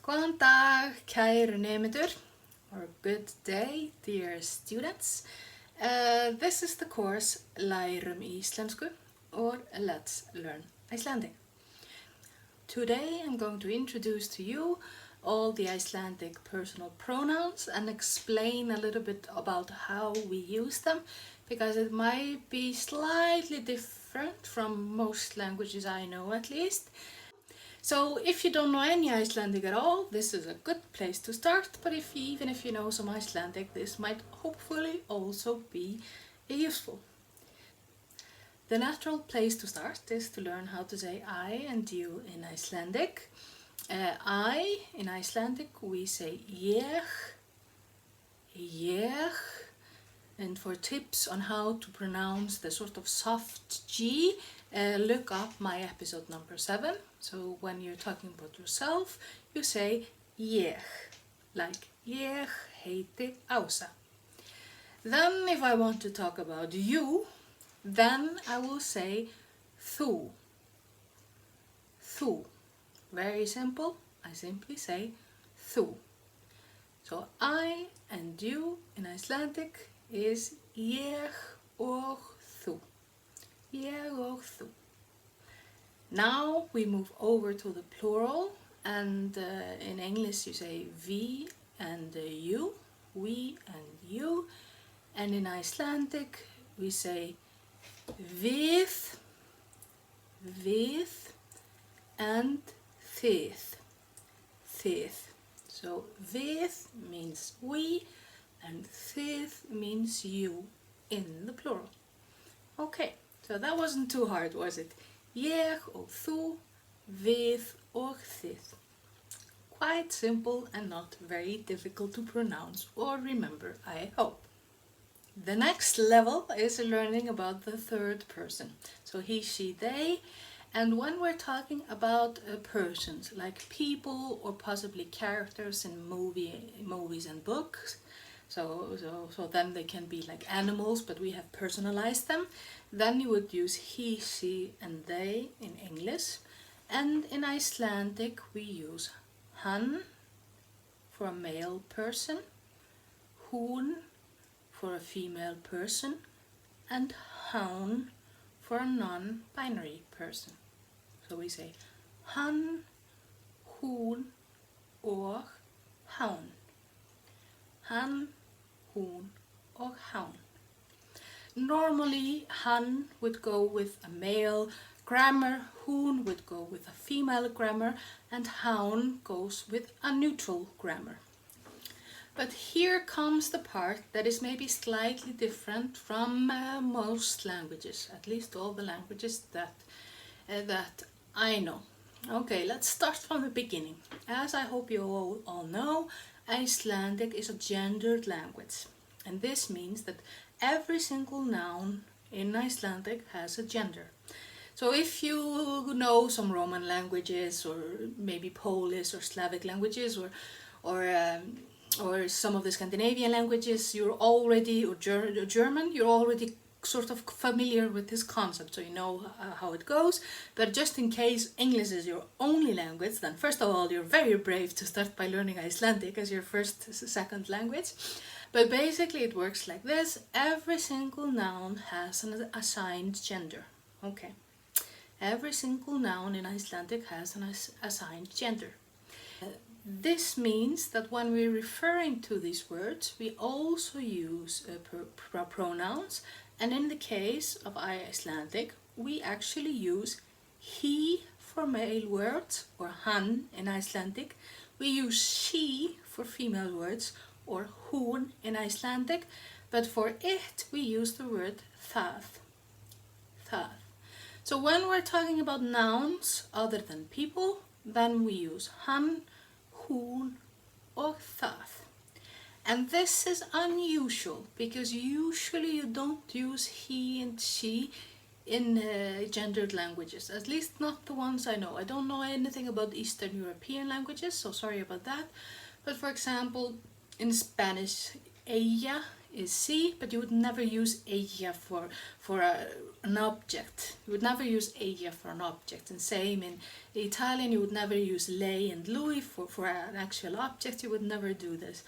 Góðan dag, kæru nemendur, or good day, dear students. This is the course Lærum Íslensku, or Let's Learn Icelandic. Today I'm going to introduce to you all the Icelandic personal pronouns and explain a little bit about how we use them, because it might be slightly different from most languages I know at least. So if you don't know any Icelandic at all, this is a good place to start, but even if you know some Icelandic, this might hopefully also be useful. The natural place to start is to learn how to say I and you in Icelandic. I, in Icelandic, we say ég. And for tips on how to pronounce the sort of soft G, look up my episode number 7. So when you're talking about yourself, you say ég, like ég heiti Ása. Then if I want to talk about you, then I will say þú. Þú. Very simple. I simply say þú. So I and you in Icelandic is ég og þú. Ég og þú. Now we move over to the plural, and in English you say we and you, we and you, and in Icelandic we say við and þið. So við means we and þið means you in the plural. Okay, so that wasn't too hard, was it? Ég og þú, við og þið. Quite simple and not very difficult to pronounce or remember, I hope. The next level is learning about the third person. So he, she, they. And when we're talking about persons, like people or possibly characters in movies and books, so then they can be like animals, but we have personalized them. Then you would use he, she, and they in English. And in Icelandic we use hann for a male person, hún for a female person, and hán for a non-binary person. So we say hann, hún og hán. Hann, hún og hán. Normally, hann would go with a male grammar, hún would go with a female grammar, and hán goes with a neutral grammar. But here comes the part that is maybe slightly different from most languages, at least all the languages that I know. Okay, let's start from the beginning. As I hope you all know, Icelandic is a gendered language, and this means that every single noun in Icelandic has a gender. So if you know some Roman languages, or maybe Polish or Slavic languages, or some of the Scandinavian languages, or German, you're already sort of familiar with this concept, so you know how it goes. But just in case English is your only language, then first of all, you're very brave to start by learning Icelandic as your second language. But basically it works like this. Every single noun has an assigned gender. Okay. Every single noun in Icelandic has an assigned gender. This means that when we're referring to these words, we also use pronouns. And in the case of Icelandic, we actually use he for male words, or hann in Icelandic. We use she for female words, or hún in Icelandic. But for it, we use the word það. So when we're talking about nouns other than people, then we use hann, hún og það. And this is unusual, because usually you don't use he and she in gendered languages, at least not the ones I know. I don't know anything about Eastern European languages, so sorry about that. But for example, in Spanish, ella is si, but you would never use ella for an object. You would never use ella for an object. And same in Italian, you would never use lei and lui for an actual object. You would never do this.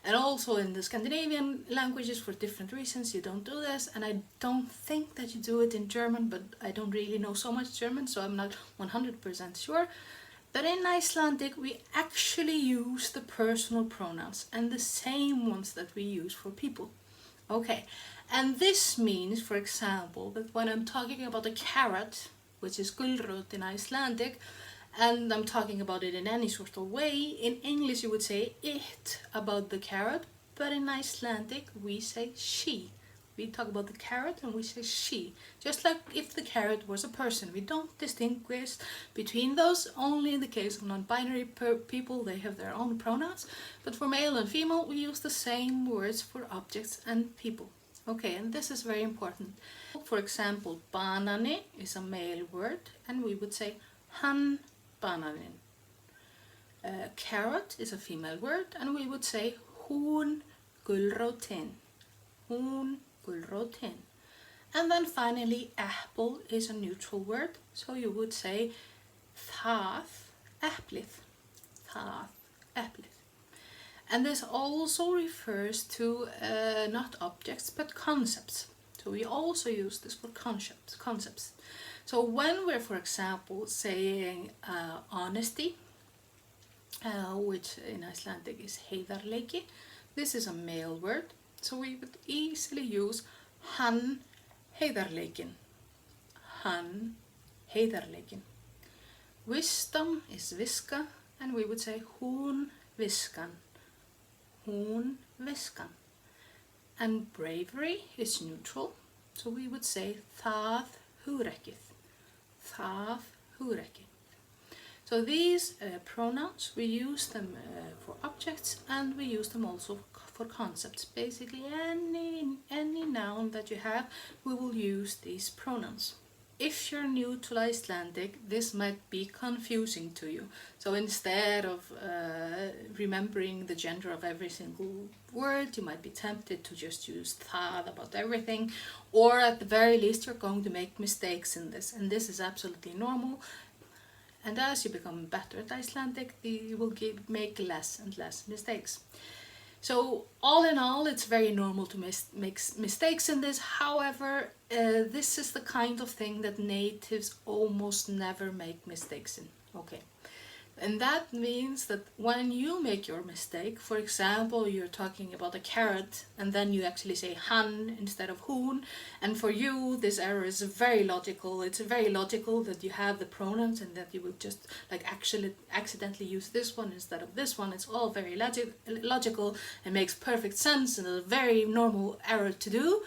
And also in the Scandinavian languages, for different reasons, you don't do this. And I don't think that you do it in German, but I don't really know so much German, so I'm not 100% sure. But in Icelandic, we actually use the personal pronouns and the same ones that we use for people. Okay, and this means, for example, that when I'm talking about a carrot, which is gulrot in Icelandic, and I'm talking about it in any sort of way, in English you would say it about the carrot, but in Icelandic we say she. We talk about the carrot and we say she. Just like if the carrot was a person. We don't distinguish between those. Only in the case of non-binary people, they have their own pronouns. But for male and female, we use the same words for objects and people. Okay, and this is very important. For example, banani is a male word, and we would say hann bananin. Carrot is a female word, and we would say hún gulrótin. Hún gulrótin. And then finally, apple is a neutral word, so you would say það eplið. Það eplið. And this also refers to not objects but concepts. So we also use this for concepts. So when we're, for example, saying honesty, which in Icelandic is heiðarleiki, this is a male word. So we would easily use hann heiðarleikin. Hann heiðarleikin. Wisdom is viska, and we would say hún viskan. Hún viskan. And bravery is neutral, so we would say það hugrekkið. Það hugrekkið. So these pronouns, we use them for objects and we use them also for concepts. Basically any noun that you have, we will use these pronouns. If you're new to Icelandic, this might be confusing to you. So instead of remembering the gender of every single word, you might be tempted to just use það about everything, or at the very least you're going to make mistakes in this, and this is absolutely normal. And as you become better at Icelandic, you will make less and less mistakes. So all in all, it's very normal to make mistakes in this. However, this is the kind of thing that natives almost never make mistakes in. Okay. And that means that when you make your mistake, for example, you're talking about a carrot and then you actually say hann instead of hún, and for you this error is very logical. It's very logical that you have the pronouns and that you will just like actually accidentally use this one instead of this one. It's all very logical and makes perfect sense and a very normal error to do.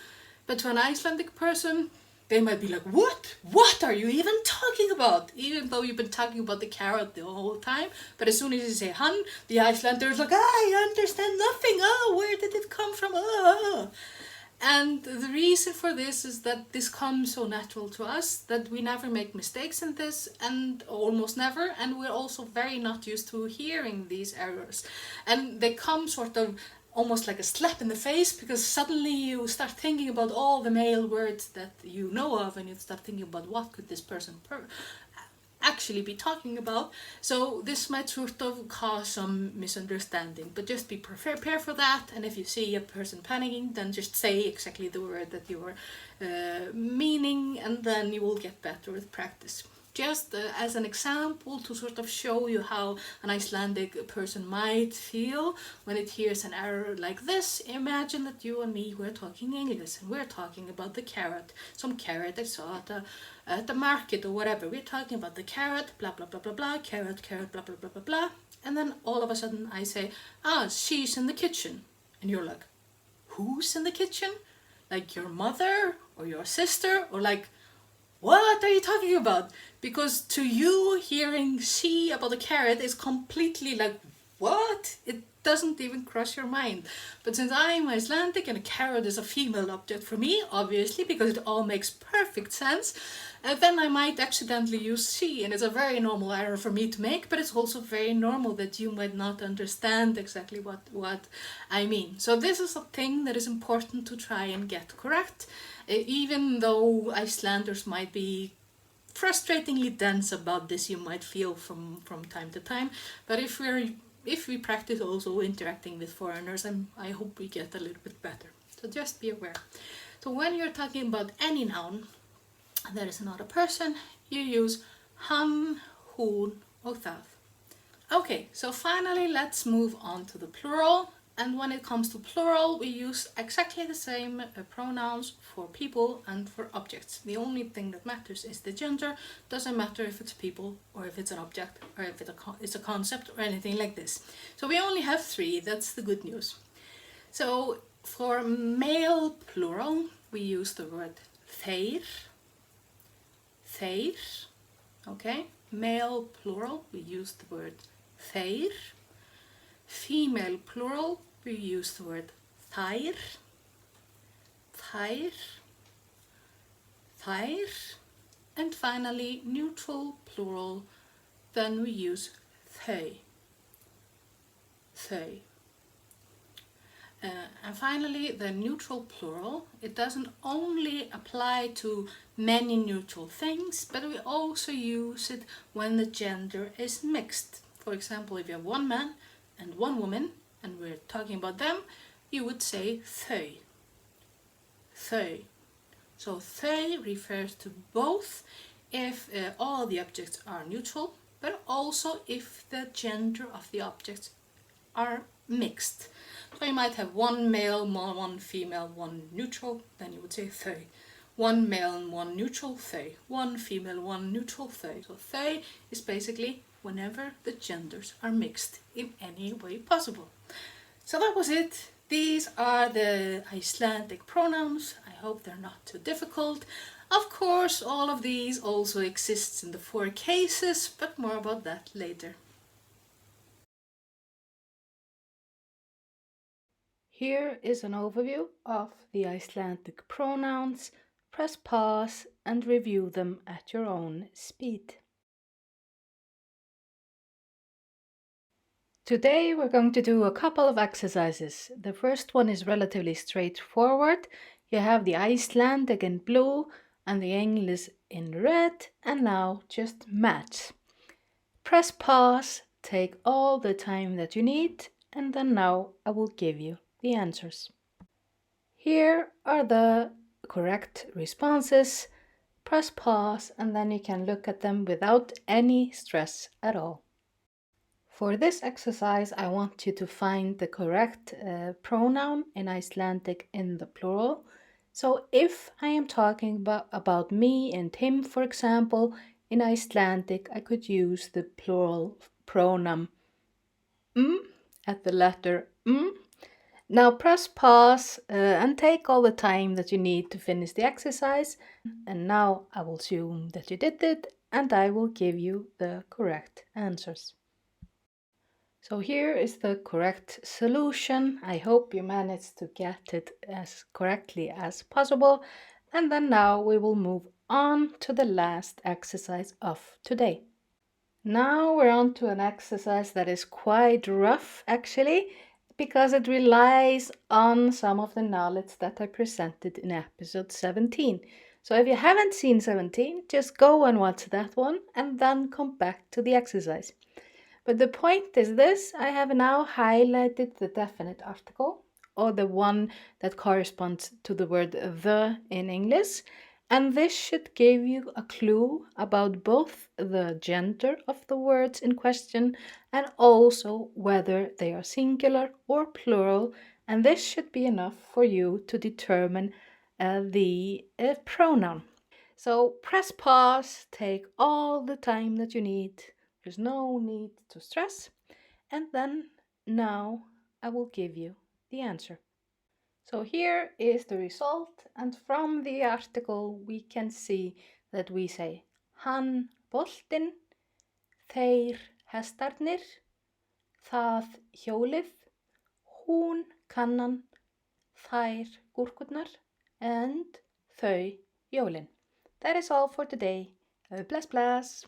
But to an Icelandic person, they might be like, what? What are you even talking about? Even though you've been talking about the carrot the whole time. But as soon as you say hann, the Icelander is like, I understand nothing. Oh, where did it come from? Oh. And the reason for this is that this comes so natural to us that we never make mistakes in this, and almost never. And we're also very not used to hearing these errors. And they come sort of almost like a slap in the face, because suddenly you start thinking about all the male words that you know of, and you start thinking about what could this person actually be talking about. So this might sort of cause some misunderstanding, but just be prepared for that. And if you see a person panicking, then just say exactly the word that you were meaning, and then you will get better with practice. Just as an example to sort of show you how an Icelandic person might feel when it hears an error like this, imagine that you and me were talking English and we're talking about the carrot. Some carrot I saw at the market or whatever. We're talking about the carrot, blah blah blah blah blah, carrot, blah blah blah blah blah. And then all of a sudden I say, she's in the kitchen. And you're like, who's in the kitchen? Like your mother or your sister, or like, what are you talking about? Because to you, hearing she about a carrot is completely like, what? It doesn't even cross your mind. But since I'm Icelandic and a carrot is a female object for me, obviously, because it all makes perfect sense, And then I might accidentally use she, and it's a very normal error for me to make, but it's also very normal that you might not understand exactly what I mean. So this is a thing that is important to try and get correct, even though Icelanders might be frustratingly dense about this, you might feel from time to time. But if we practice also interacting with foreigners, I hope we get a little bit better. So just be aware. So when you're talking about any noun that is not a person, you use hann, hún, og það. Okay, so finally let's move on to the plural. And when it comes to plural, we use exactly the same pronouns for people and for objects. The only thing that matters is the gender. Doesn't matter if it's people or if it's an object or if it's a concept or anything like this. So we only have 3, that's the good news. So for male plural, we use the word þeir. Þeir, okay? Male plural, we use the word þeir. Female plural, we use the word þær. Þær. Þær. And finally, neutral plural, then we use þau. Þau. And finally, the neutral plural, it doesn't only apply to many neutral things, but we also use it when the gender is mixed. For example, if you have one man and one woman, and we're talking about them, you would say þau. Þau. So þau refers to both if all the objects are neutral, but also if the gender of the objects are mixed. So you might have one male, one female, one neutral, then you would say þau. One male and one neutral, þau. One female, one neutral, þau. So þau is basically whenever the genders are mixed in any way possible. So that was it. These are the Icelandic pronouns. I hope they're not too difficult. Of course, all of these also exists in the 4 cases, but more about that later. Here is an overview of the Icelandic pronouns. Press pause and review them at your own speed. Today we're going to do a couple of exercises. The first one is relatively straightforward. You have the Icelandic in blue and the English in red, and now just match. Press pause, take all the time that you need, and then now I will give you the answers. Here are the correct responses. Press pause and then you can look at them without any stress at all. For this exercise, I want you to find the correct pronoun in Icelandic in the plural. So if I am talking about me and him, for example, in Icelandic, I could use the plural pronoun at the letter m. Now press pause and take all the time that you need to finish the exercise. And now I will assume that you did it and I will give you the correct answers. So here is the correct solution. I hope you managed to get it as correctly as possible. And then now we will move on to the last exercise of today. Now we're on to an exercise that is quite rough actually, because it relies on some of the knowledge that I presented in episode 17. So if you haven't seen 17, just go and watch that one and then come back to the exercise. But the point is this: I have now highlighted the definite article, or the one that corresponds to the word the in English, and this should give you a clue about both the gender of the words in question and also whether they are singular or plural, and this should be enough for you to determine the pronoun. So press pause, take all the time that you need. There's no need to stress. And then now I will give you the answer. So here is the result, and from the article we can see that we say hann boltinn, þeir hestarnir, það hjólið, hún kannan, þær gúrkurnar, and þau jólin. That is all for today. Bless bless!